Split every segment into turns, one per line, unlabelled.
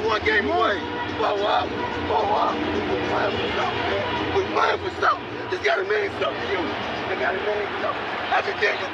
one game away. Blow up. We're playing for something, man. We're playing for something. It's gotta mean something to you. It gotta mean something. Everything you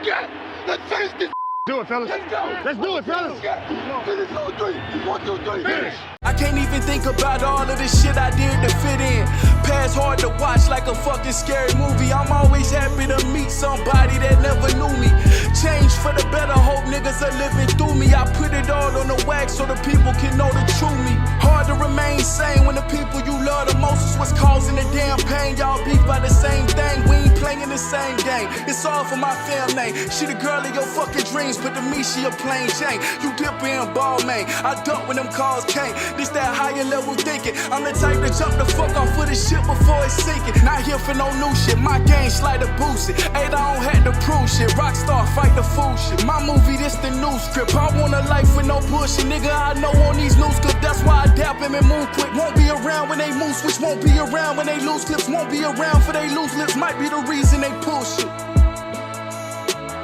got. Let's finish this.
Do it, fellas.
Let's go.
Let's do it, fellas.
Finish 2-3. 1, 2, 3. Finish.
I can't even think about all of the shit I did to fit in. Past hard to watch like a fucking scary movie. I'm always happy to meet somebody that never knew me. Change for the better, hope niggas are living through me. I put it all on the wax so the people can know the true me. Hard to remain sane when the people you love the most is what's causing the damn pain. Y'all beef by the same thing, we ain't playing the same game. It's all for my family. She the girl of your fucking dreams, but to me she a plain Jane. You dipper and ball man, I dump when them calls came. This that higher level thinking. I'm the type to jump the fuck off of the shit before it's sinking. Not here for no new shit, my game slider boosted. Ain't I don't have to prove shit. Rockstar fight the fool shit. My movie, this the new script. I want a life with no bullshit, nigga. I know on these news clips. That's why I dap him and move quick. Won't be around when they move switch. Won't be around when they lose clips. Won't be around for they lose lips. Might be the reason they pull shit.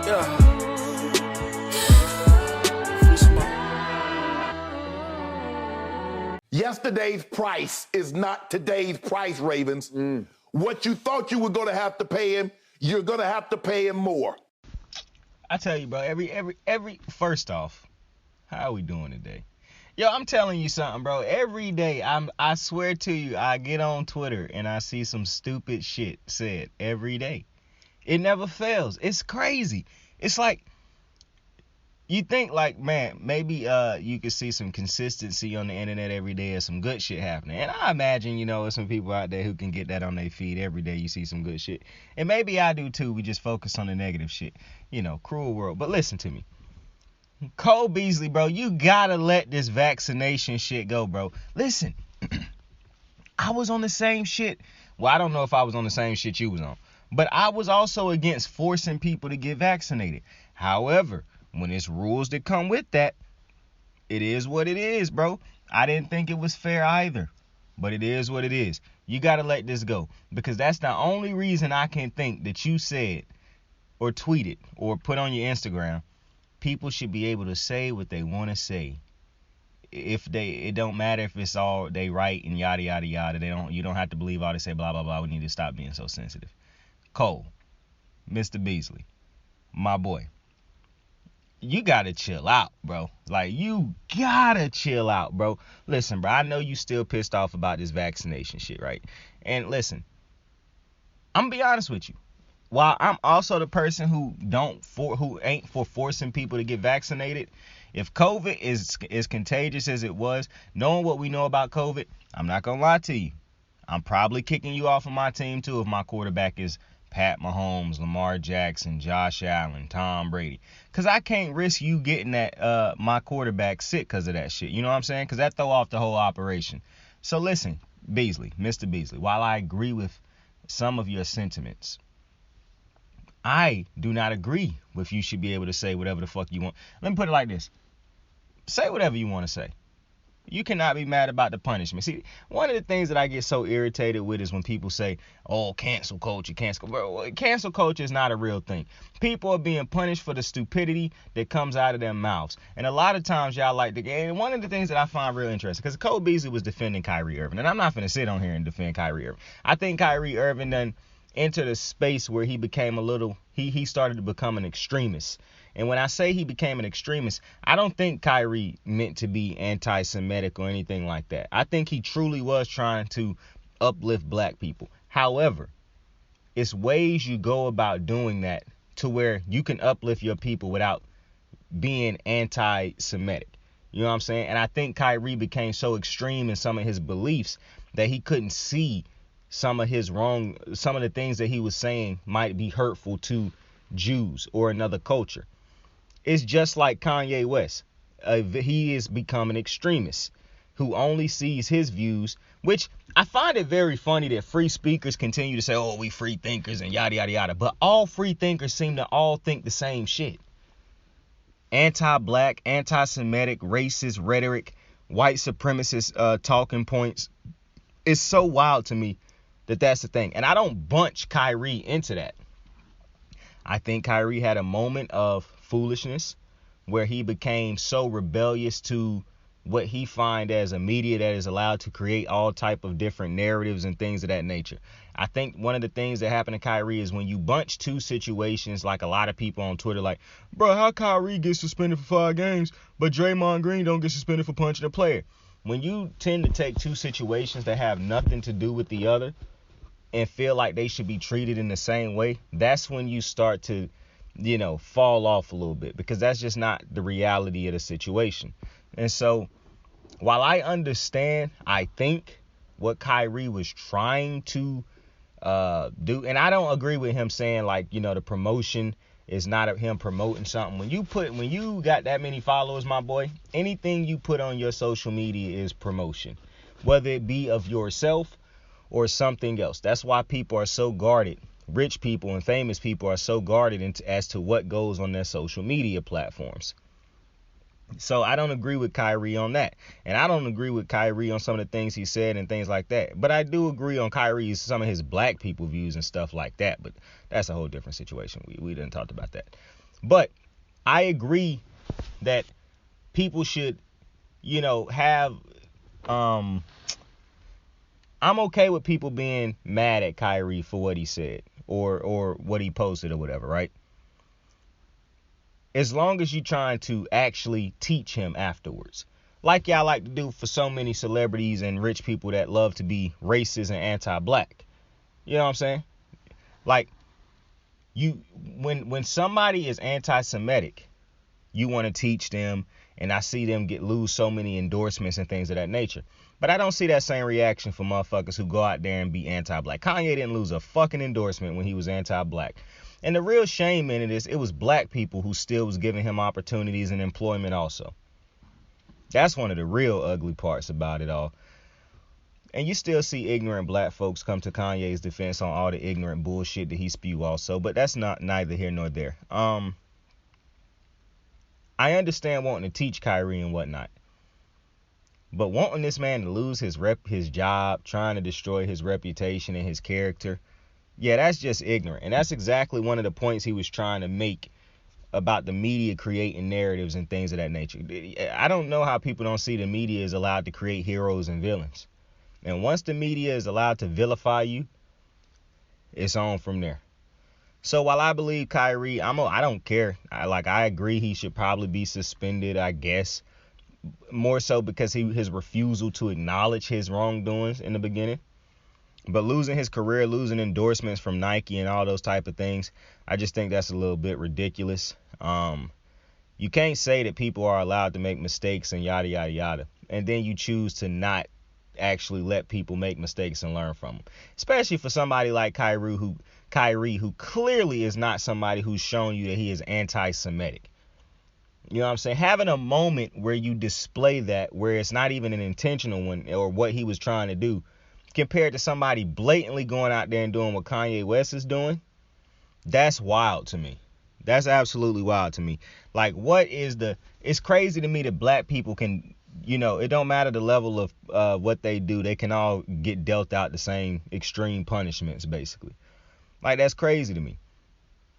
Yeah.
Yesterday's price is not today's price, Ravens. What you thought you were going to have to pay him, you're going to have to pay him more.
I tell you, bro, every first off, how are we doing today? Yo, I'm telling you something, bro. Every day, I swear to you, I get on Twitter and I see some stupid shit said every day. It never fails. It's crazy. It's like, you think like, man, maybe you could see some consistency on the internet every day of some good shit happening. And I imagine, you know, there's some people out there who can get that on their feed every day. You see some good shit. And maybe I do too. We just focus on the negative shit. You know, cruel world. But listen to me. Cole Beasley, bro, you gotta let this vaccination shit go, bro. Listen, I was on the same shit. Well, I don't know if I was on the same shit you was on. But I was also against forcing people to get vaccinated. However, when it's rules that come with that, it is what it is, bro. I didn't think it was fair either, but it is what it is. You got to let this go, because that's the only reason I can think that you said or tweeted or put on your Instagram, people should be able to say what they want to say. It don't matter if it's all they right and yada, yada, yada. You don't have to believe all they say, blah, blah, blah. We need to stop being so sensitive. Cole, Mr. Beasley, my boy. You gotta chill out, bro. Like, you gotta chill out, bro. Listen, bro, I know you still pissed off about this vaccination shit, right? And listen, I'm gonna be honest with you. While I'm also the person who ain't for forcing people to get vaccinated, if COVID is as contagious as it was, knowing what we know about COVID, I'm not gonna lie to you. I'm probably kicking you off of my team too if my quarterback is Pat Mahomes, Lamar Jackson, Josh Allen, Tom Brady. Because I can't risk you getting that my quarterback sick because of that shit. You know what I'm saying? Because that throw off the whole operation. So listen, Beasley, Mr. Beasley, while I agree with some of your sentiments, I do not agree with you should be able to say whatever the fuck you want. Let me put it like this. Say whatever you want to say. You cannot be mad about the punishment. See, one of the things that I get so irritated with is when people say, oh, cancel culture, cancel. Bro, cancel culture is not a real thing. People are being punished for the stupidity that comes out of their mouths. And a lot of times y'all like to get, and one of the things that I find real interesting, because Cole Beasley was defending Kyrie Irving, and I'm not going to sit on here and defend Kyrie Irving. I think Kyrie Irving done entered a space where he became he started to become an extremist. And when I say he became an extremist, I don't think Kyrie meant to be anti-Semitic or anything like that. I think he truly was trying to uplift black people. However, it's ways you go about doing that to where you can uplift your people without being anti-Semitic. You know what I'm saying? And I think Kyrie became so extreme in some of his beliefs that he couldn't see some of the things that he was saying might be hurtful to Jews or another culture. It's just like Kanye West. He is becoming an extremist who only sees his views, which I find it very funny that free speakers continue to say, oh, we free thinkers and yada, yada, yada. But all free thinkers seem to all think the same shit. Anti-black, anti-Semitic, racist rhetoric, white supremacist talking points. It's so wild to me that that's the thing. And I don't bunch Kyrie into that. I think Kyrie had a moment of foolishness where he became so rebellious to what he find as a media that is allowed to create all type of different narratives and things of that nature. I think one of the things that happened to Kyrie is when you bunch two situations, like a lot of people on Twitter, like, bro, how Kyrie gets suspended for 5 games, but Draymond Green don't get suspended for punching a player. When you tend to take two situations that have nothing to do with the other and feel like they should be treated in the same way, that's when you start to, fall off a little bit, because that's just not the reality of the situation. And so, while I understand, I think what Kyrie was trying to do, and I don't agree with him saying, like, the promotion is not him promoting something. When you got that many followers, my boy, anything you put on your social media is promotion, whether it be of yourself or something else. That's why people are so guarded. Rich people and famous people are so guarded as to what goes on their social media platforms. So I don't agree with Kyrie on that. And I don't agree with Kyrie on some of the things he said and things like that. But I do agree on some of his black people views and stuff like that. But that's a whole different situation. We didn't talk about that. But I agree that people should, have... I'm okay with people being mad at Kyrie for what he said or what he posted or whatever, right? As long as you're trying to actually teach him afterwards. Like y'all like to do for so many celebrities and rich people that love to be racist and anti-black. You know what I'm saying? Like, when somebody is anti-Semitic, you want to teach them, and I see them lose so many endorsements and things of that nature. But I don't see that same reaction for motherfuckers who go out there and be anti-black. Kanye didn't lose a fucking endorsement when he was anti-black. And the real shame in it is it was black people who still was giving him opportunities and employment also. That's one of the real ugly parts about it all. And you still see ignorant black folks come to Kanye's defense on all the ignorant bullshit that he spew also. But that's neither here nor there. I understand wanting to teach Kyrie and whatnot. But wanting this man to lose his job, trying to destroy his reputation and his character, yeah, that's just ignorant. And that's exactly one of the points he was trying to make about the media creating narratives and things of that nature. I don't know how people don't see the media is allowed to create heroes and villains. And once the media is allowed to vilify you, it's on from there. So while I believe Kyrie, I don't care. I agree he should probably be suspended, I guess. More so because his refusal to acknowledge his wrongdoings in the beginning. But losing his career, losing endorsements from Nike and all those type of things, I just think that's a little bit ridiculous. You can't say that people are allowed to make mistakes and yada, yada, yada. And then you choose to not actually let people make mistakes and learn from them. Especially for somebody like Kyrie, who clearly is not somebody who's shown you that he is anti-Semitic. You know what I'm saying? Having a moment where you display that, where it's not even an intentional one or what he was trying to do, compared to somebody blatantly going out there and doing what Kanye West is doing, that's wild to me. That's absolutely wild to me. Like, it's crazy to me that black people can, it don't matter the level of what they do, they can all get dealt out the same extreme punishments, basically. Like, that's crazy to me.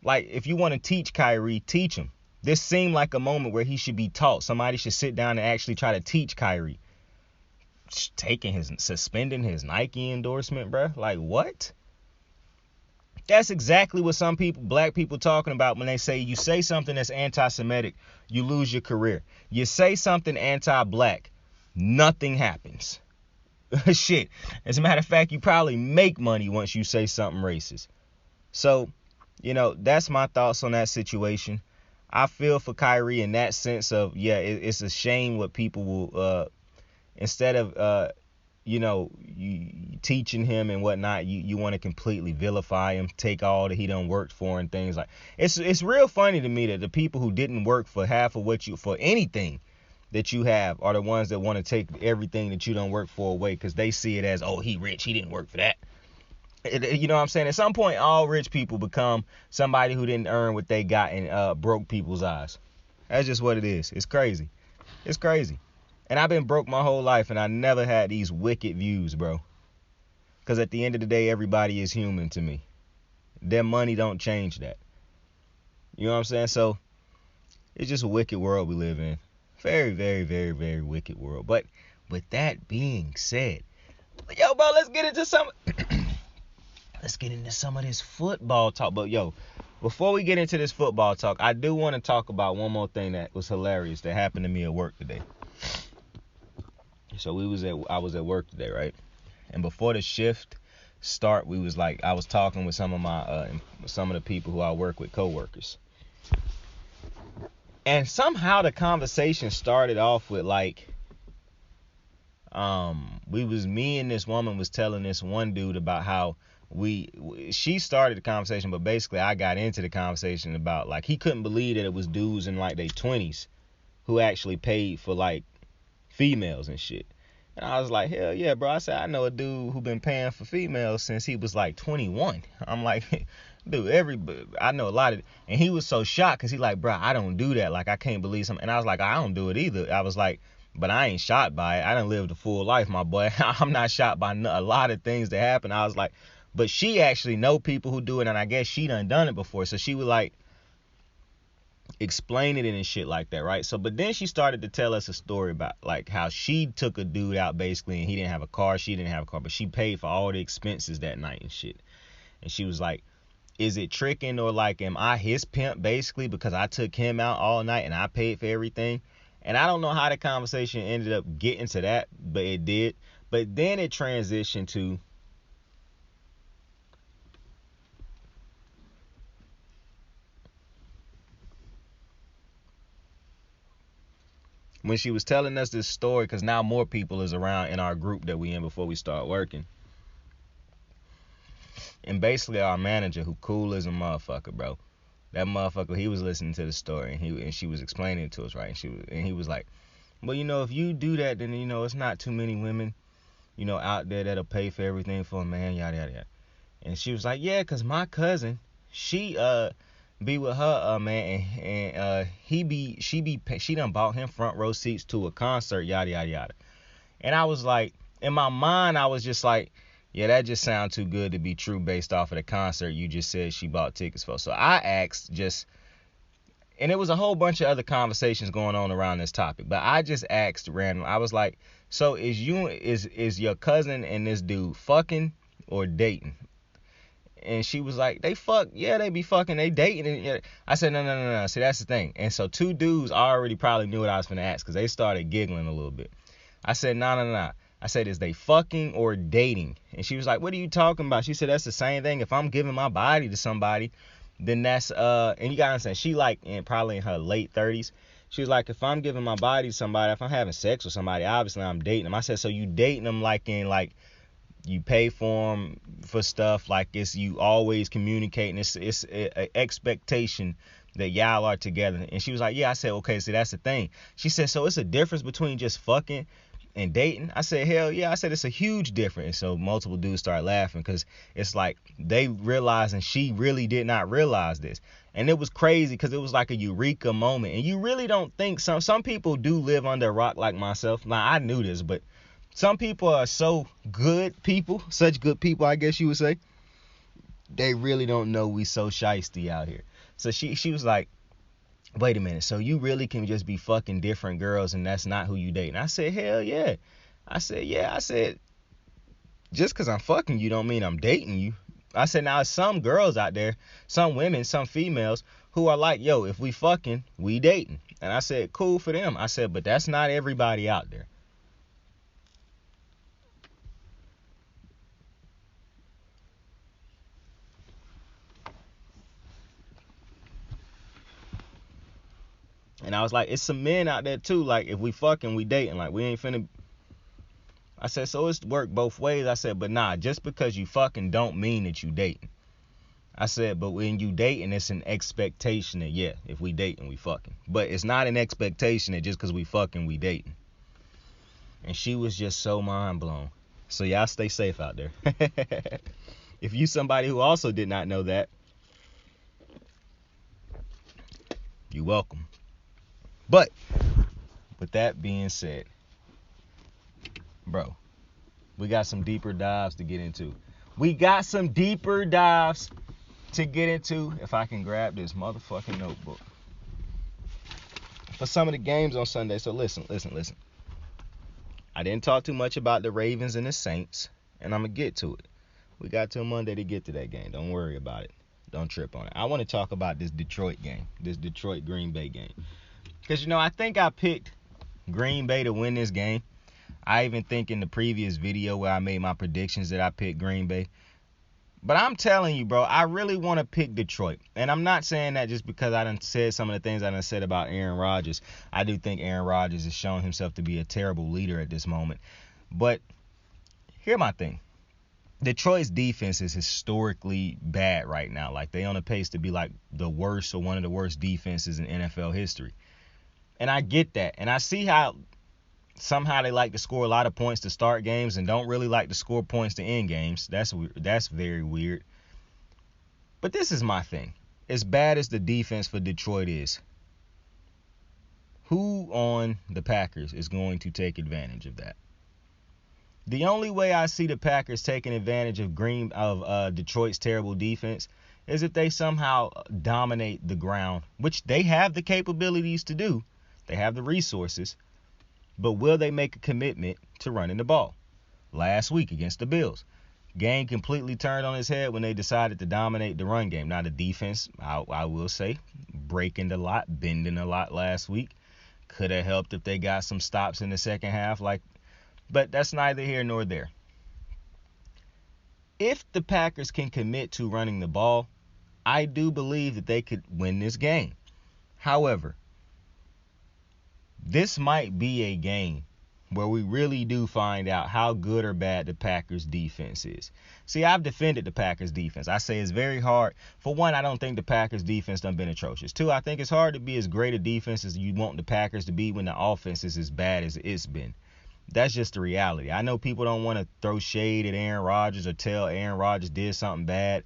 Like, if you want to teach Kyrie, teach him. This seemed like a moment where he should be taught. Somebody should sit down and actually try to teach Kyrie. Suspending his Nike endorsement, bruh. Like, what? That's exactly what some people, black people, talking about when they say you say something that's anti-Semitic, you lose your career. You say something anti-black, nothing happens. Shit. As a matter of fact, you probably make money once you say something racist. So, that's my thoughts on that situation. I feel for Kyrie in that sense of, it's a shame what people will, instead of, you teaching him and whatnot, you want to completely vilify him, take all that he done worked for and things like. It's real funny to me that the people who didn't work for half of for anything that you have are the ones that want to take everything that you done work for away because they see it as, oh, he rich, he didn't work for that. You know what I'm saying? At some point, all rich people become somebody who didn't earn what they got and broke people's eyes. That's just what it is. It's crazy. It's crazy. And I've been broke my whole life, and I never had these wicked views, bro. Because at the end of the day, everybody is human to me. Their money don't change that. You know what I'm saying? So, it's just a wicked world we live in. Very, very, very, very wicked world. But with that being said, yo, bro, let's get into some of this football talk. But yo, before we get into this football talk, I do want to talk about one more thing that was hilarious that happened to me at work today. So I was at work today, right? And before the shift start, I was talking with some of the people who I work with, coworkers. And somehow the conversation started off with like, me and this woman was telling this one dude about how she started the conversation, but basically I got into the conversation about like he couldn't believe that it was dudes in like their 20s who actually paid for like females and shit. And I was like, hell yeah, bro. I said, I know a dude who been paying for females since he was like 21. I'm like, dude, I know a lot of, and he was so shocked because he like, bro, I don't do that. Like, I can't believe something. And I was like, I don't do it either. I was like, but I ain't shocked by it. I done lived a full life, my boy. I'm not shocked by a lot of things that happen. I was like, but she actually know people who do it, and I guess she done it before. So she would like explain it and shit like that, right? So, but then she started to tell us a story about like how she took a dude out basically, and he didn't have a car, she didn't have a car, but she paid for all the expenses that night and shit. And she was like, is it tricking, or like, am I his pimp basically because I took him out all night and I paid for everything? And I don't know how the conversation ended up getting to that, but it did. But then it transitioned to, when she was telling us this story, because now more people is around in our group that we in before we start working. And basically our manager, who cool as a motherfucker, bro. That motherfucker, he was listening to the story, and she was explaining it to us, right? And he was like, well, you know, if you do that, then, you know, it's not too many women, you know, out there that'll pay for everything for a man, yada, yada, yada. And she was like, yeah, because my cousin, she be with her man, and she done bought him front row seats to a concert, yada, yada, yada. And I was like, in my mind, I was just like, yeah, that just sounds too good to be true based off of the concert you just said she bought tickets for. So I asked and it was a whole bunch of other conversations going on around this topic, but I just asked random. I was like, so is your cousin and this dude fucking or dating? And she was like, they fuck. Yeah, they be fucking. They dating. And yeah. I said, no. See, that's the thing. And so two dudes already probably knew what I was finna ask because they started giggling a little bit. I said, no. I said, is they fucking or dating? And she was like, what are you talking about? She said, that's the same thing. If I'm giving my body to somebody, then that's, and you gotta understand, she like probably in her late 30s. She was like, if I'm giving my body to somebody, if I'm having sex with somebody, obviously I'm dating them. I said, so you dating them like in like, you pay for them for stuff, like it's you always communicating, it's an expectation that y'all are together. And she was like, yeah. I said, okay, so that's the thing. She said, so it's a difference between just fucking and dating? I said, hell yeah. I said, it's a huge difference. And so multiple dudes started laughing because it's like they realized, and she really did not realize this. And it was crazy because it was like a eureka moment. And you really don't think some people do live under a rock like myself. Now, I knew this, but some people are so good people, such good people, I guess you would say, they really don't know we so shiesty out here. So she was like, wait a minute, so you really can just be fucking different girls and that's not who you date? And I said, hell yeah. I said, just because I'm fucking you don't mean I'm dating you. I said, now, some girls out there, some women, some females who are like, yo, if we fucking, we dating. And I said, cool for them. I said, but that's not everybody out there. And I was like, it's some men out there too. Like, if we fucking, we dating. Like, we ain't finna. I said, so it's work both ways. I said, but nah, just because you fucking don't mean that you dating. I said, but when you dating, it's an expectation that, yeah, if we dating, we fucking. But it's not an expectation that just because we fucking, we dating. And she was just so mind blown. So y'all stay safe out there. If you somebody who also did not know that, you're welcome. But with that being said, bro, we got some deeper dives to get into. If I can grab this motherfucking notebook. for some of the games on Sunday. So listen. I didn't talk too much about the Ravens and the Saints, and I'm going to get to it. We got till Monday to get to that game. Don't worry about it. Don't trip on it. I want to talk about this Detroit game, this Detroit-Green Bay game. Because, I think I picked Green Bay to win this game. I even think in the previous video where I made my predictions that I picked Green Bay. But I'm telling you, bro, I really want to pick Detroit. And I'm not saying that just because I done said some of the things I done said about Aaron Rodgers. I do think Aaron Rodgers has shown himself to be a terrible leader at this moment. But here's my thing. Detroit's defense is historically bad right now. Like, they on a pace to be like the worst or one of the worst defenses in NFL history. And I get that. And I see how somehow they like to score a lot of points to start games and don't really like to score points to end games. That's very weird. But this is my thing. As bad as the defense for Detroit is, who on the Packers is going to take advantage of that? The only way I see the Packers taking advantage of Detroit's terrible defense is if they somehow dominate the ground, which they have the capabilities to do. They have the resources. But will they make a commitment to running the ball? Last week against the Bills, game completely turned on its head when they decided to dominate the run game. Now the defense, I will say, breaking a lot, bending a lot last week. Could have helped if they got some stops in the second half. But that's neither here nor there. If the Packers can commit to running the ball, I do believe that they could win this game. However, this might be a game where we really do find out how good or bad the Packers defense is. See, I've defended the Packers defense. I say it's very hard. For one, I don't think the Packers defense done been atrocious. Two, I think it's hard to be as great a defense as you want the Packers to be when the offense is as bad as it's been. That's just the reality. I know people don't want to throw shade at Aaron Rodgers or tell Aaron Rodgers did something bad.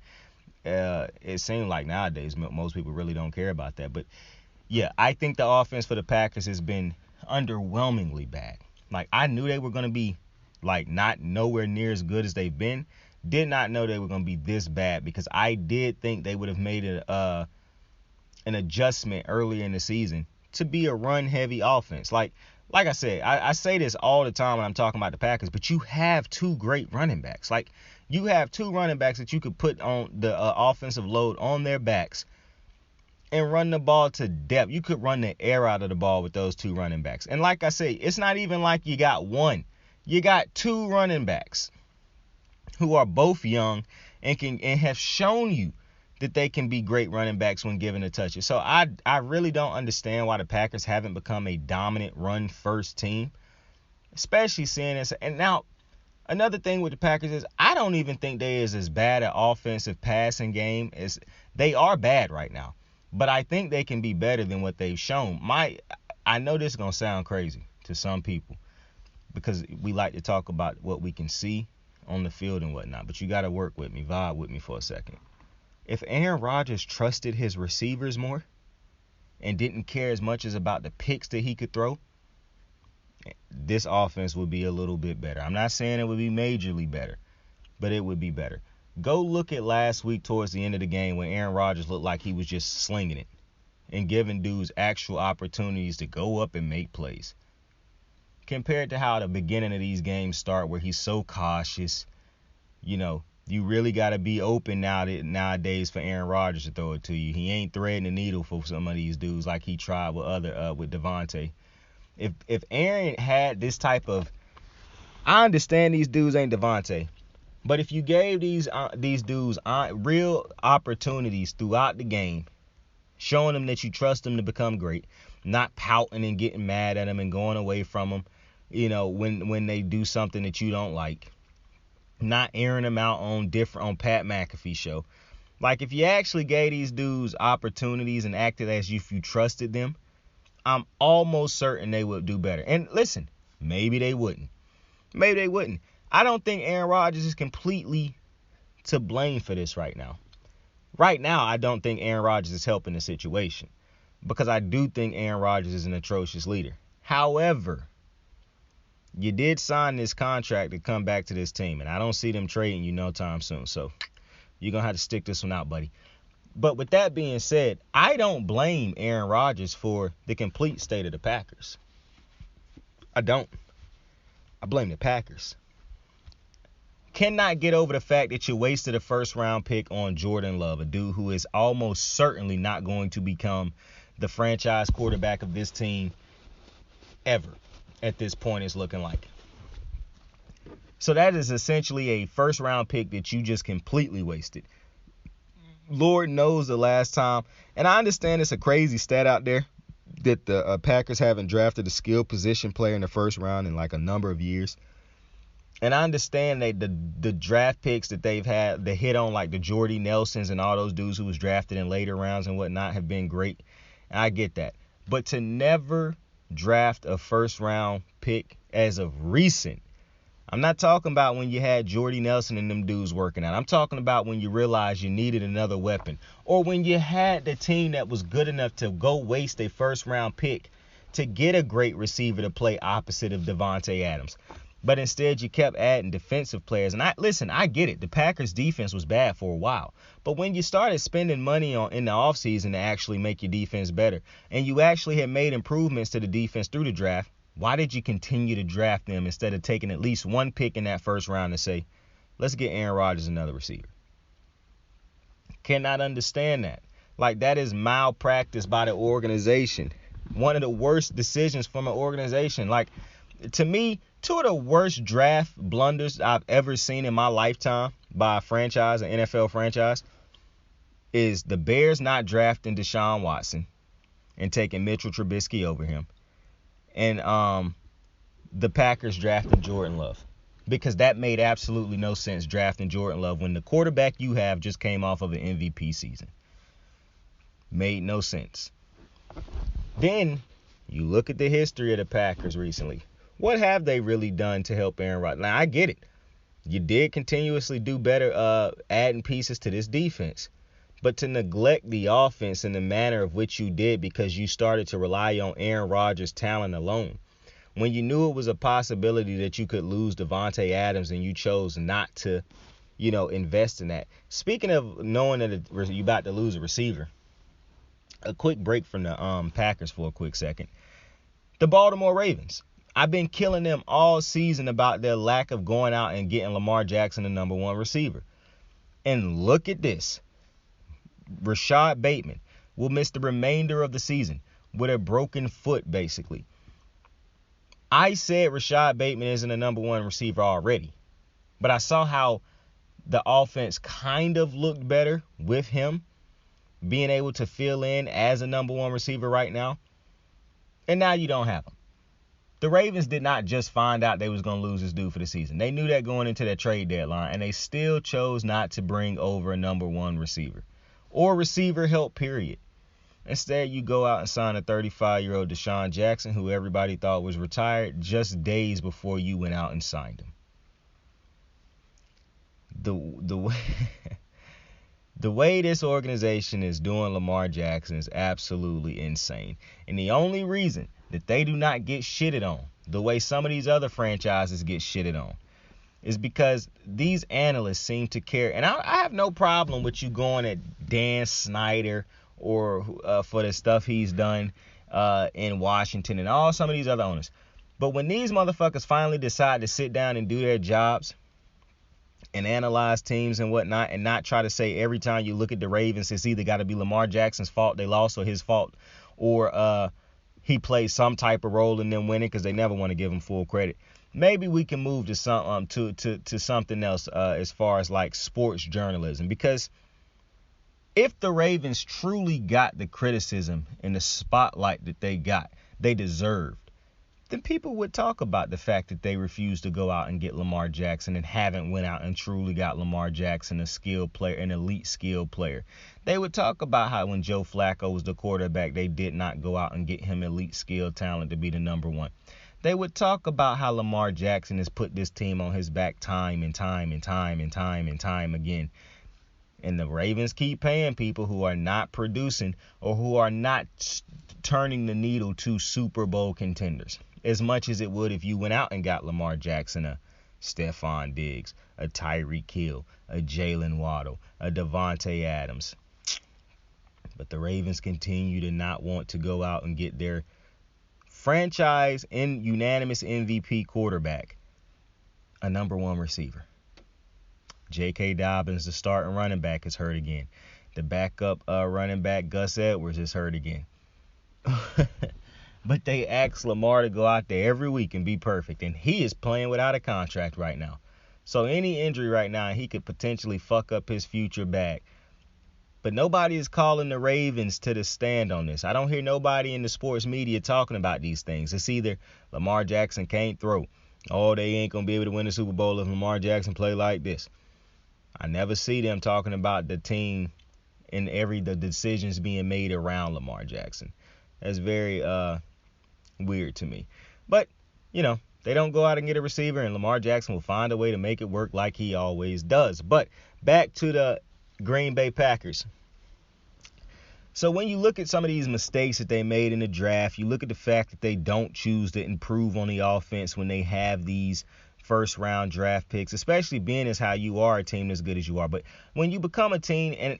It seems like nowadays most people really don't care about that. But yeah, I think the offense for the Packers has been underwhelmingly bad. Like, I knew they were going to be, not nowhere near as good as they've been. Did not know they were going to be this bad because I did think they would have made an adjustment earlier in the season to be a run-heavy offense. Like I said, I say this all the time when I'm talking about the Packers, but you have two great running backs. Like, you have two running backs that you could put on the offensive load on their backs and run the ball to depth. You could run the air out of the ball with those two running backs. And like I say, it's not even like you got one. You got two running backs who are both young and have shown you that they can be great running backs when given the touches. So I really don't understand why the Packers haven't become a dominant run-first team, especially seeing this. And now, another thing with the Packers is I don't even think they is as bad at offensive passing game as they are bad right now. But I think they can be better than what they've shown. I know this is going to sound crazy to some people because we like to talk about what we can see on the field and whatnot. But you got to work with me, vibe with me for a second. If Aaron Rodgers trusted his receivers more and didn't care as much as about the picks that he could throw, this offense would be a little bit better. I'm not saying it would be majorly better, but it would be better. Go look at last week towards the end of the game when Aaron Rodgers looked like he was just slinging it and giving dudes actual opportunities to go up and make plays. Compared to how the beginning of these games start where he's so cautious, you really got to be open nowadays for Aaron Rodgers to throw it to you. He ain't threading the needle for some of these dudes like he tried with Devontae. If Aaron had this type of, I understand these dudes ain't Devontae, but if you gave these dudes real opportunities throughout the game, showing them that you trust them to become great, not pouting and getting mad at them and going away from them, when they do something that you don't like, not airing them out on Pat McAfee show. Like, if you actually gave these dudes opportunities and acted as if you trusted them, I'm almost certain they would do better. And listen, maybe they wouldn't. I don't think Aaron Rodgers is completely to blame for this right now. Right now, I don't think Aaron Rodgers is helping the situation because I do think Aaron Rodgers is an atrocious leader. However, you did sign this contract to come back to this team, and I don't see them trading you no time soon. So you're going to have to stick this one out, buddy. But with that being said, I don't blame Aaron Rodgers for the complete state of the Packers. I don't. I blame the Packers. Cannot get over the fact that you wasted a first-round pick on Jordan Love, a dude who is almost certainly not going to become the franchise quarterback of this team ever at this point, it's looking like. So that is essentially a first-round pick that you just completely wasted. Lord knows the last time, and I understand it's a crazy stat out there that the Packers haven't drafted a skilled position player in the first round in like a number of years. And I understand that the draft picks that they've had, the hit on like the Jordy Nelsons and all those dudes who was drafted in later rounds and whatnot have been great. I get that. But to never draft a first round pick as of recent, I'm not talking about when you had Jordy Nelson and them dudes working out. I'm talking about when you realized you needed another weapon, or when you had the team that was good enough to go waste a first round pick to get a great receiver to play opposite of Davante Adams. But instead, you kept adding defensive players. And I get it. The Packers' defense was bad for a while. But when you started spending money in the offseason to actually make your defense better, and you actually had made improvements to the defense through the draft, why did you continue to draft them instead of taking at least one pick in that first round and say, let's get Aaron Rodgers another receiver? Cannot understand that. Like, that is malpractice by the organization. One of the worst decisions from an organization. Like, to me, two of the worst draft blunders I've ever seen in my lifetime by a franchise, an NFL franchise, is the Bears not drafting Deshaun Watson and taking Mitchell Trubisky over him, and the Packers drafting Jordan Love, because that made absolutely no sense, drafting Jordan Love when the quarterback you have just came off of an MVP season. Made no sense. Then you look at the history of the Packers recently. What have they really done to help Aaron Rodgers? Now, I get it. You did continuously do better adding pieces to this defense. But to neglect the offense in the manner of which you did because you started to rely on Aaron Rodgers' talent alone, when you knew it was a possibility that you could lose Davante Adams and you chose not to, invest in that. Speaking of knowing that you're about to lose a receiver, a quick break from the Packers for a quick second. The Baltimore Ravens. I've been killing them all season about their lack of going out and getting Lamar Jackson the number one receiver. And look at this. Rashad Bateman will miss the remainder of the season with a broken foot, basically. I said Rashad Bateman isn't a number one receiver already, but I saw how the offense kind of looked better with him being able to fill in as a number one receiver right now. And now you don't have him. The Ravens did not just find out they was going to lose this dude for the season. They knew that going into that trade deadline, and they still chose not to bring over a number one receiver or receiver help, period. Instead, you go out and sign a 35-year-old Deshaun Jackson, who everybody thought was retired, just days before you went out and signed him. The way this organization is doing Lamar Jackson is absolutely insane. And the only reason that they do not get shitted on the way some of these other franchises get shitted on is because these analysts seem to care. And I have no problem with you going at Dan Snyder or for the stuff he's done in Washington and all some of these other owners. But when these motherfuckers finally decide to sit down and do their jobs and analyze teams and whatnot, and not try to say every time you look at the Ravens, it's either got to be Lamar Jackson's fault they lost or his fault, or he plays some type of role in them winning, because they never want to give him full credit. Maybe we can move to something else as far as like sports journalism, because if the Ravens truly got the criticism and the spotlight that they deserved, then people would talk about the fact that they refused to go out and get Lamar Jackson and haven't went out and truly got Lamar Jackson a skilled player, an elite skilled player. They would talk about how when Joe Flacco was the quarterback, they did not go out and get him elite skilled talent to be the number one. They would talk about how Lamar Jackson has put this team on his back time and time again. And the Ravens keep paying people who are not producing or who are not turning the needle to Super Bowl contenders as much as it would if you went out and got Lamar Jackson, a Stephon Diggs, a Tyreek Hill, a Jalen Waddle, a Davante Adams. But the Ravens continue to not want to go out and get their franchise and unanimous MVP quarterback, a number one receiver. J.K. Dobbins, the starting running back, is hurt again. The backup running back, Gus Edwards, is hurt again. But they ask Lamar to go out there every week and be perfect, and he is playing without a contract right now. So any injury right now, he could potentially fuck up his future bag. But nobody is calling the Ravens to the stand on this. I don't hear nobody in the sports media talking about these things. It's either Lamar Jackson can't throw. Oh, they ain't going to be able to win the Super Bowl if Lamar Jackson play like this. I never see them talking about the team and the decisions being made around Lamar Jackson. That's very weird to me. But, they don't go out and get a receiver, and Lamar Jackson will find a way to make it work like he always does. But back to the Green Bay Packers. So when you look at some of these mistakes that they made in the draft, you look at the fact that they don't choose to improve on the offense when they have these first-round draft picks, especially being as how you are a team as good as you are. But when you become a team, and,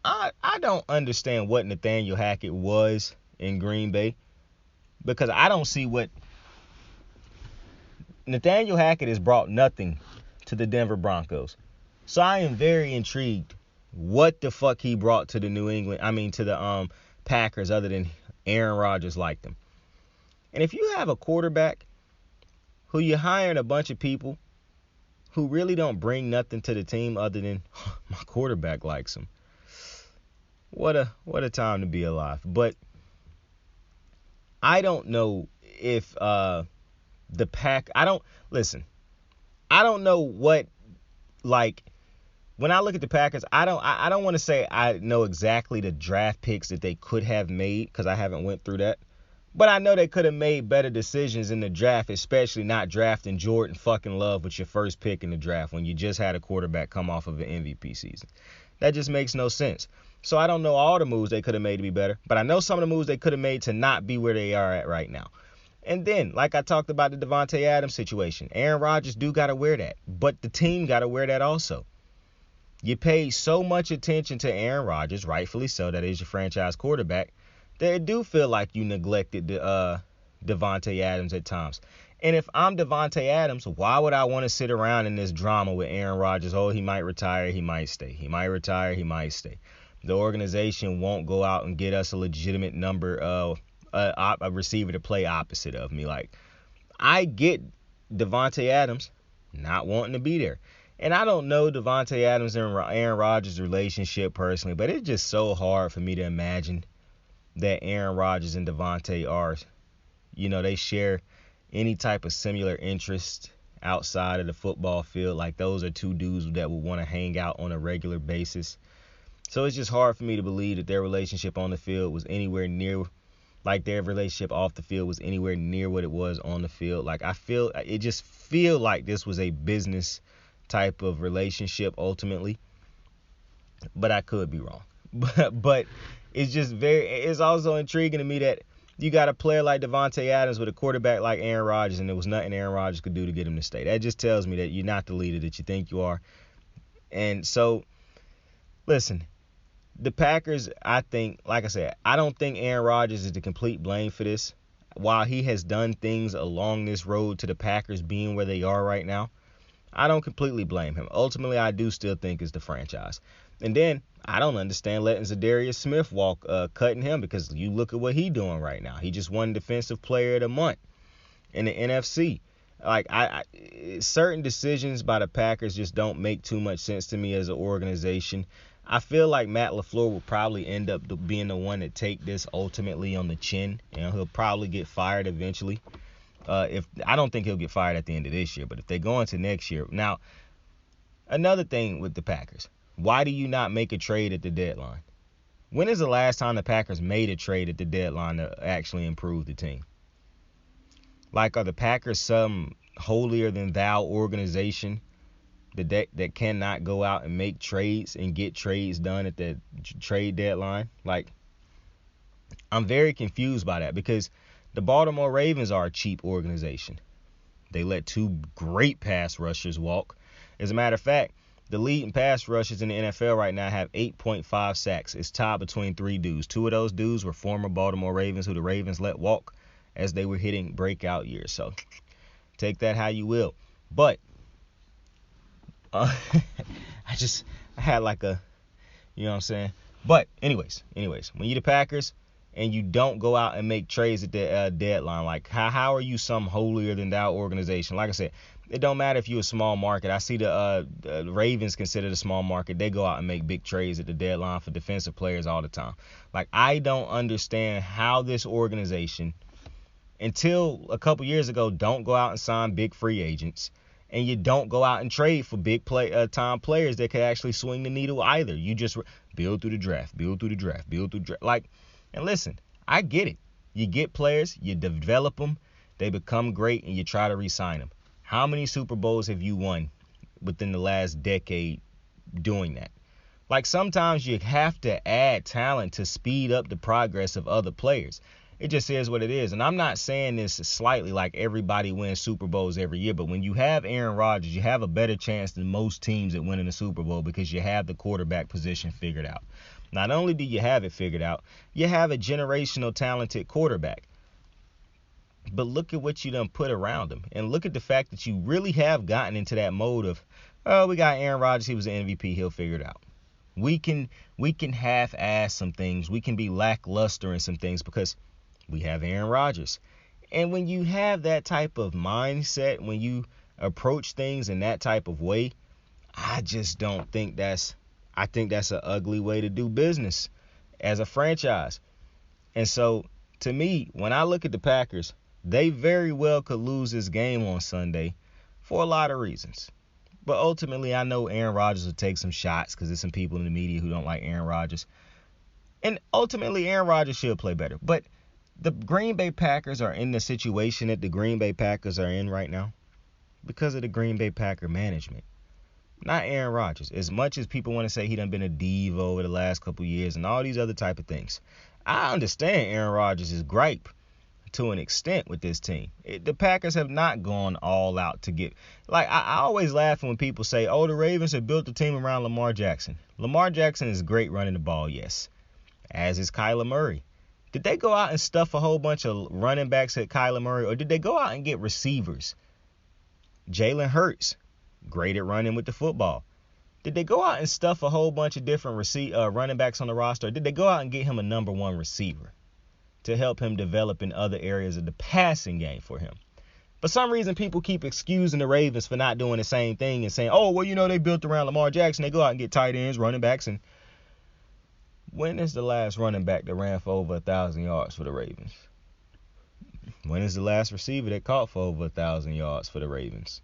I don't understand what Nathaniel Hackett was in Green Bay, because I don't see what Nathaniel Hackett has brought nothing to the Denver Broncos. So I am very intrigued what the fuck he brought to the Packers other than Aaron Rodgers liked him. And if you have a quarterback who you're hiring a bunch of people who really don't bring nothing to the team other than my quarterback likes him, what a time to be alive. But I don't know if I don't know what, like, when I look at the Packers, I don't want to say I know exactly the draft picks that they could have made, because I haven't went through that. But I know they could have made better decisions in the draft, especially not drafting Jordan fucking Love with your first pick in the draft when you just had a quarterback come off of an MVP season. That just makes no sense. So I don't know all the moves they could have made to be better, but I know some of the moves they could have made to not be where they are at right now. And then, like I talked about the Davante Adams situation, Aaron Rodgers do got to wear that, but the team got to wear that also. You pay so much attention to Aaron Rodgers, rightfully so, that is your franchise quarterback, that it do feel like you neglected Davante Adams at times. And if I'm Davante Adams, why would I want to sit around in this drama with Aaron Rodgers? Oh, he might retire, he might stay. He might retire, he might stay. The organization won't go out and get us a legitimate number a receiver to play opposite of me. Like, I get Davante Adams not wanting to be there. And I don't know Davante Adams and Aaron Rodgers' relationship personally, but it's just so hard for me to imagine that Aaron Rodgers and Davante are, they share any type of similar interest outside of the football field. Like, those are two dudes that would want to hang out on a regular basis. So it's just hard for me to believe that their relationship on the field was anywhere near, like their relationship off the field was anywhere near what it was on the field. Like, it just feel like this was a business type of relationship ultimately, but I could be wrong. But it's also intriguing to me that you got a player like Davante Adams with a quarterback like Aaron Rodgers, and there was nothing Aaron Rodgers could do to get him to stay. That just tells me that you're not the leader that you think you are. And so, listen, the Packers, I think, like I said, I don't think Aaron Rodgers is the complete blame for this. While he has done things along this road to the Packers being where they are right now, I don't completely blame him. Ultimately, I do still think it's the franchise. And then I don't understand letting Zadarius Smith walk, cutting him, because you look at what he's doing right now. He just won Defensive Player of the Month in the NFC. Like, certain decisions by the Packers just don't make too much sense to me as an organization. I feel like Matt LaFleur will probably end up being the one to take this ultimately on the chin. He'll probably get fired eventually. I don't think he'll get fired at the end of this year, but if they go into next year. Now, another thing with the Packers, why do you not make a trade at the deadline? When is the last time the Packers made a trade at the deadline to actually improve the team? Like, are the Packers some holier-than-thou organization that cannot go out and make trades and get trades done at the trade deadline? Like, I'm very confused by that, because the Baltimore Ravens are a cheap organization. They let two great pass rushers walk. As a matter of fact, The leading pass rushers in the NFL right now have 8.5 sacks. It's tied between 3 dudes. 2 of those dudes were former Baltimore Ravens who the Ravens let walk as they were hitting breakout years. So take that how you will. But I had like a, you know what I'm saying? But anyways, when you're the Packers and you don't go out and make trades at the deadline, like how are you some holier than thou organization? Like I said, it don't matter if you're a small market. I see the Ravens considered a small market. They go out and make big trades at the deadline for defensive players all the time. Like, I don't understand how this organization, until a couple years ago, don't go out and sign big free agents. And you don't go out and trade for big time players that could actually swing the needle either. You just build through the draft. Like, and listen, I get it. You get players, you develop them, they become great, and you try to re-sign them. How many Super Bowls have you won within the last decade doing that? Like, sometimes you have to add talent to speed up the progress of other players. It just is what it is. And I'm not saying this slightly like everybody wins Super Bowls every year, but when you have Aaron Rodgers, you have a better chance than most teams at winning a Super Bowl because you have the quarterback position figured out. Not only do you have it figured out, you have a generational talented quarterback. But look at what you done put around him. And look at the fact that you really have gotten into that mode of, oh, we got Aaron Rodgers, he was an MVP, he'll figure it out. We can half-ass some things. We can be lackluster in some things because we have Aaron Rodgers. And when you have that type of mindset, when you approach things in that type of way, I just don't think I think that's an ugly way to do business as a franchise. And so, to me, when I look at the Packers, they very well could lose this game on Sunday for a lot of reasons. But ultimately, I know Aaron Rodgers will take some shots because there's some people in the media who don't like Aaron Rodgers. And ultimately, Aaron Rodgers should play better. But the Green Bay Packers are in the situation that the Green Bay Packers are in right now because of the Green Bay Packer management. Not Aaron Rodgers. As much as people want to say he done been a diva over the last couple years and all these other type of things, I understand Aaron Rodgers' gripe to an extent with this team. The Packers have not gone all out to get... Like, I always laugh when people say, oh, the Ravens have built a team around Lamar Jackson. Lamar Jackson is great running the ball, yes. As is Kyler Murray. Did they go out and stuff a whole bunch of running backs at Kyler Murray, or did they go out and get receivers? Jalen Hurts, great at running with the football. Did they go out and stuff a whole bunch of different running backs on the roster, or did they go out and get him a number one receiver to help him develop in other areas of the passing game for him? For some reason, people keep excusing the Ravens for not doing the same thing and saying, oh, well, you know, they built around Lamar Jackson. They go out and get tight ends, running backs, and when is the last running back that ran for over 1,000 yards for the Ravens? When is the last receiver that caught for over 1,000 yards for the Ravens?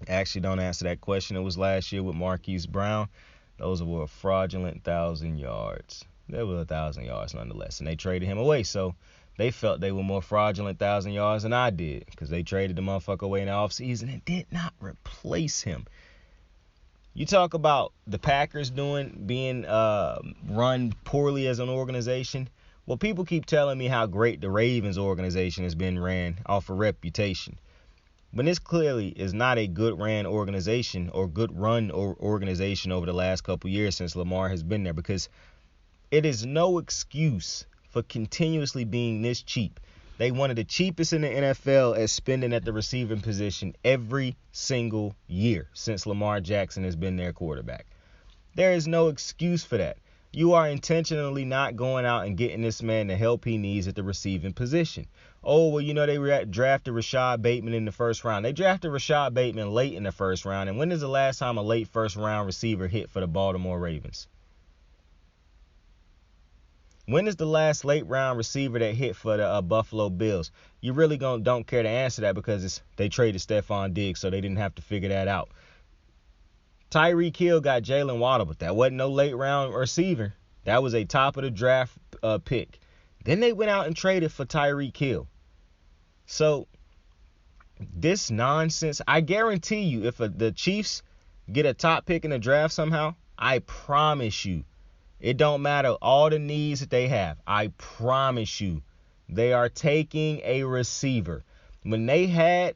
Actually, don't answer that question. It was last year with Marquise Brown. Those were a fraudulent 1,000 yards. They were 1,000 yards nonetheless, and they traded him away. So they felt they were more fraudulent 1,000 yards than I did because they traded the motherfucker away in the offseason and did not replace him. You talk about the Packers being run poorly as an organization. Well, people keep telling me how great the Ravens organization has been ran off a reputation. But this clearly is not a good ran organization or good run organization over the last couple years since Lamar has been there, because it is no excuse for continuously being this cheap. They one of the cheapest in the NFL at spending at the receiving position every single year since Lamar Jackson has been their quarterback. There is no excuse for that. You are intentionally not going out and getting this man the help he needs at the receiving position. Oh, well, you know, they drafted Rashad Bateman in the first round. They drafted Rashad Bateman late in the first round. And when is the last time a late first round receiver hit for the Baltimore Ravens? When is the last late round receiver that hit for the Buffalo Bills? You really don't care to answer that because they traded Stephon Diggs, so they didn't have to figure that out. Tyreek Hill got Jalen Waddle, but that wasn't no late round receiver. That was a top of the draft pick. Then they went out and traded for Tyreek Hill. So this nonsense, I guarantee you, if the Chiefs get a top pick in the draft somehow, I promise you, it don't matter all the needs that they have. I promise you, they are taking a receiver. When they had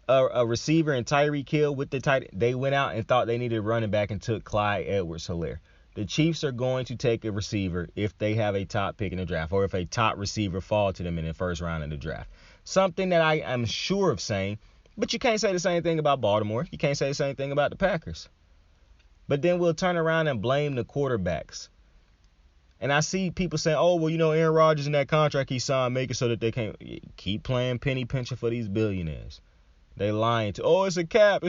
a receiver in Tyreek Hill with the tight, they went out and thought they needed a running back and took Clyde Edwards-Helaire. The Chiefs are going to take a receiver if they have a top pick in the draft, or if a top receiver fall to them in the first round of the draft. Something that I am sure of saying, but you can't say the same thing about Baltimore. You can't say the same thing about the Packers. But then we'll turn around and blame the quarterbacks. And I see people saying, oh, well, Aaron Rodgers in that contract he signed, make it so that they can't keep playing penny pincher for these billionaires. They lying to, oh, it's a cap.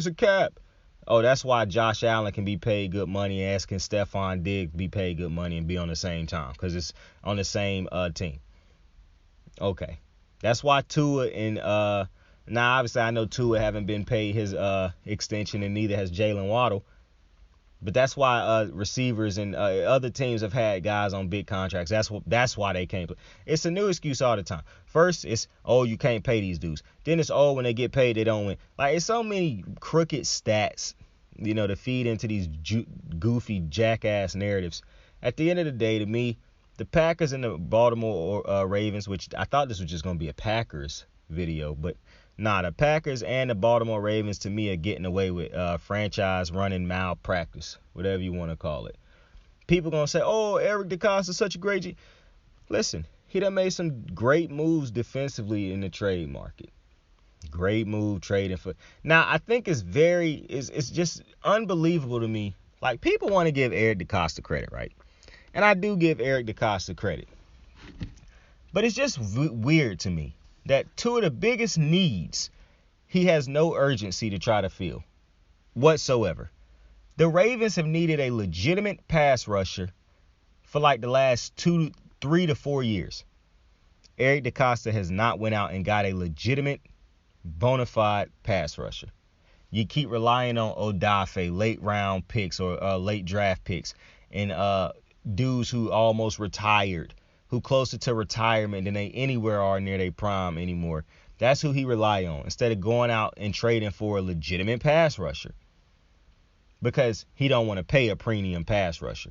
Oh, that's why Josh Allen can be paid good money, and asking Stephon Diggs be paid good money and be on the same time, because it's on the same team. Okay. That's why Tua and now obviously I know Tua haven't been paid his extension, and neither has Jalen Waddle. But that's why receivers and other teams have had guys on big contracts. That's why they can't play. It's a new excuse all the time. First, it's, oh, you can't pay these dudes. Then it's, oh, when they get paid, they don't win. Like, it's so many crooked stats, to feed into these goofy jackass narratives. At the end of the day, to me, the Packers and the Baltimore Ravens, which I thought this was just going to be a Packers video, but nah, the Packers and the Baltimore Ravens, to me, are getting away with franchise running malpractice, whatever you want to call it. People going to say, oh, Eric DeCosta is such a great G. Listen, he done made some great moves defensively in the trade market. Great move trading for. Now, I think it's just unbelievable to me. Like, people want to give Eric DeCosta credit, right? And I do give Eric DeCosta credit. But it's just weird to me that two of the biggest needs he has no urgency to try to fill whatsoever. The Ravens have needed a legitimate pass rusher for like the last 3 to 4 years. Eric DeCosta has not went out and got a legitimate, bona fide pass rusher. You keep relying on Odafe, late round picks or late draft picks, and dudes who almost retired, who closer to retirement than they anywhere are near their prime anymore. That's who he rely on, instead of going out and trading for a legitimate pass rusher, because he don't want to pay a premium pass rusher.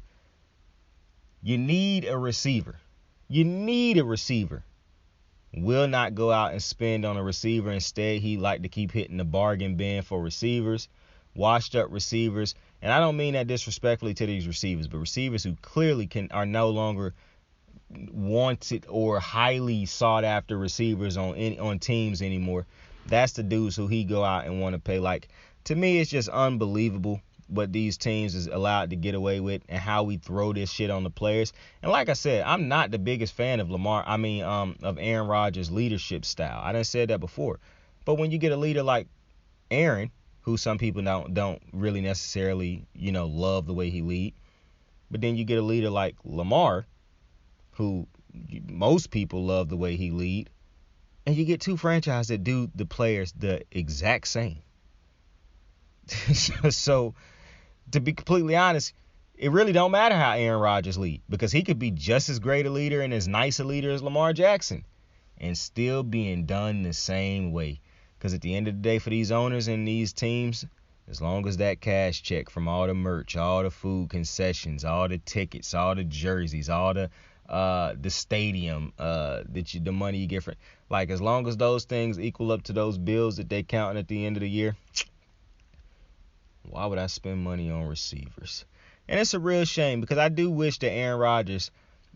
You need a receiver. Will not go out and spend on a receiver. Instead, he like to keep hitting the bargain bin for receivers, washed up receivers. And I don't mean that disrespectfully to these receivers, but receivers who clearly are no longer wanted or highly sought after receivers on teams anymore. That's the dudes who he go out and want to pay. Like, to me, it's just unbelievable what these teams is allowed to get away with and how we throw this shit on the players. And like I said, I'm not the biggest fan of of Aaron Rodgers' leadership style. I done said that before. But when you get a leader like Aaron, who some people don't really necessarily, love the way he lead, but then you get a leader like Lamar, who most people love the way he lead, and you get two franchises that do the players the exact same. So, to be completely honest, it really don't matter how Aaron Rodgers lead, because he could be just as great a leader and as nice a leader as Lamar Jackson and still being done the same way. Because at the end of the day, for these owners and these teams, as long as that cash check from all the merch, all the food concessions, all the tickets, all the jerseys, all the stadium, the money you get from, like, as long as those things equal up to those bills that they counting at the end of the year, why would I spend money on receivers? And it's a real shame, because I do wish that Aaron Rodgers,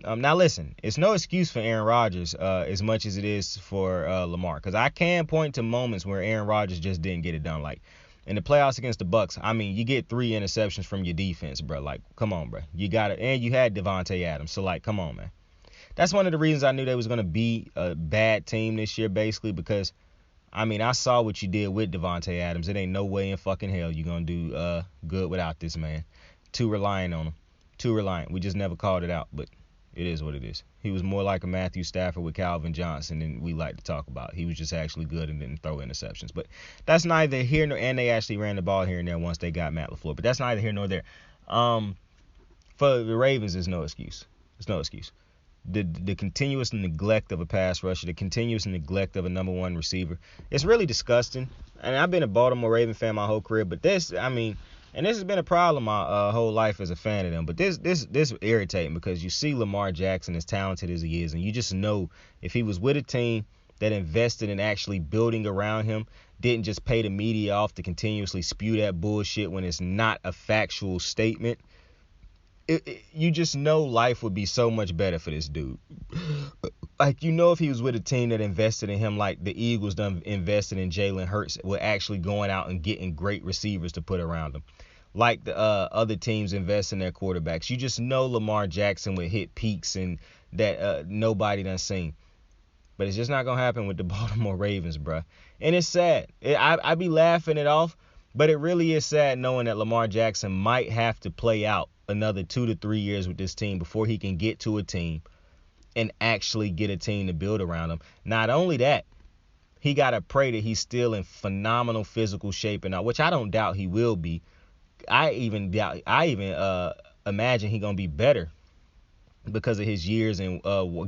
now listen, it's no excuse for Aaron Rodgers as much as it is for Lamar, because I can point to moments where Aaron Rodgers just didn't get it done. Like in the playoffs against the Bucks, you get 3 interceptions from your defense, bro. Like, come on, bro. You got it. And you had Devontae Adams. So, like, come on, man. That's one of the reasons I knew they was going to be a bad team this year, basically, because, I saw what you did with Devontae Adams. It ain't no way in fucking hell you're going to do good without this man. Too reliant on him. Too reliant. We just never called it out, but it is what it is. He was more like a Matthew Stafford with Calvin Johnson than we like to talk about. He was just actually good and didn't throw interceptions. But that's neither here nor, and they actually ran the ball here and there once they got Matt LaFleur. But that's neither here nor there. For the Ravens, there's no excuse. There's no excuse. The continuous neglect of a pass rusher, the continuous neglect of a number one receiver, it's really disgusting. And I've been a Baltimore Raven fan my whole career, but this has been a problem my whole life as a fan of them. But this irritating, because you see Lamar Jackson, as talented as he is, and you just know if he was with a team that invested in actually building around him, didn't just pay the media off to continuously spew that bullshit when it's not a factual statement, you just know life would be so much better for this dude. Like, you know, if he was with a team that invested in him like the Eagles done invested in Jalen Hurts, with actually going out and getting great receivers to put around him, like the other teams invest in their quarterbacks, you just know Lamar Jackson would hit peaks and that nobody done seen. But it's just not going to happen with the Baltimore Ravens, bruh. And it's sad. I be laughing it off, but it really is sad knowing that Lamar Jackson might have to play out another 2 to 3 years with this team before he can get to a team and actually get a team to build around him. Not only that, he got to pray that he's still in phenomenal physical shape, and all, which I don't doubt he will be. I even imagine he going to be better because of his years and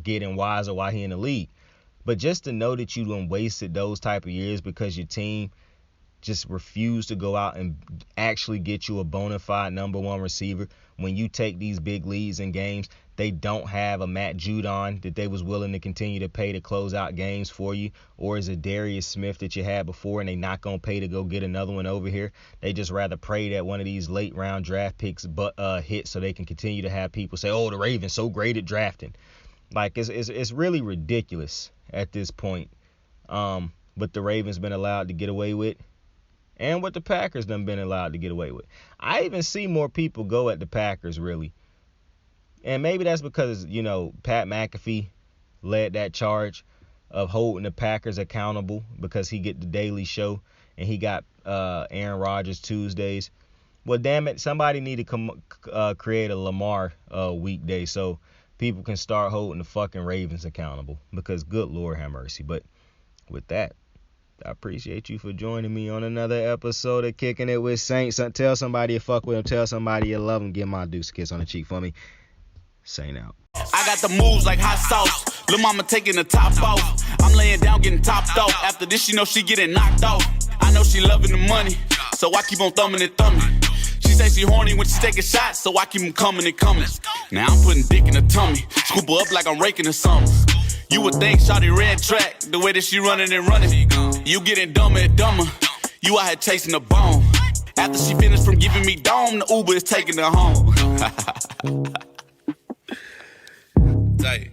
getting wiser while he in the league. But just to know that you done wasted those type of years because your team just refused to go out and actually get you a bona fide number one receiver. When you take these big leads in games, they don't have a Matt Judon that they was willing to continue to pay to close out games for you, or is it Darius Smith that you had before and they not going to pay to go get another one over here. They just rather pray that one of these late round draft picks hit so they can continue to have people say, oh, the Ravens so great at drafting. Like, it's really ridiculous at this point. What the Ravens been allowed to get away with, and what the Packers done been allowed to get away with. I even see more people go at the Packers, really. And maybe that's because, you know, Pat McAfee led that charge of holding the Packers accountable because he get the Daily Show and he got Aaron Rodgers Tuesdays. Well, damn it, somebody need to create a Lamar weekday so people can start holding the fucking Ravens accountable, because good Lord have mercy. But with that, I appreciate you for joining me on another episode of Kicking It with Saints. Tell somebody you fuck with them. Tell somebody you love them. Give my deuce kiss on the cheek for me. Saint out.
I got the moves like hot sauce. Lil' mama taking the top off. I'm laying down getting topped off. After this, you know she getting knocked off. I know she loving the money, so I keep on thumbing and thumbing. She say she horny when she taking shots, so I keep them coming and coming. Now I'm putting dick in her tummy. Scoop her up like I'm raking her something. You would think shawty red track, the way that she running and running. You getting dumber and dumber. You out here chasing the bone. After she finished from giving me dome, the Uber is taking her home. Tight.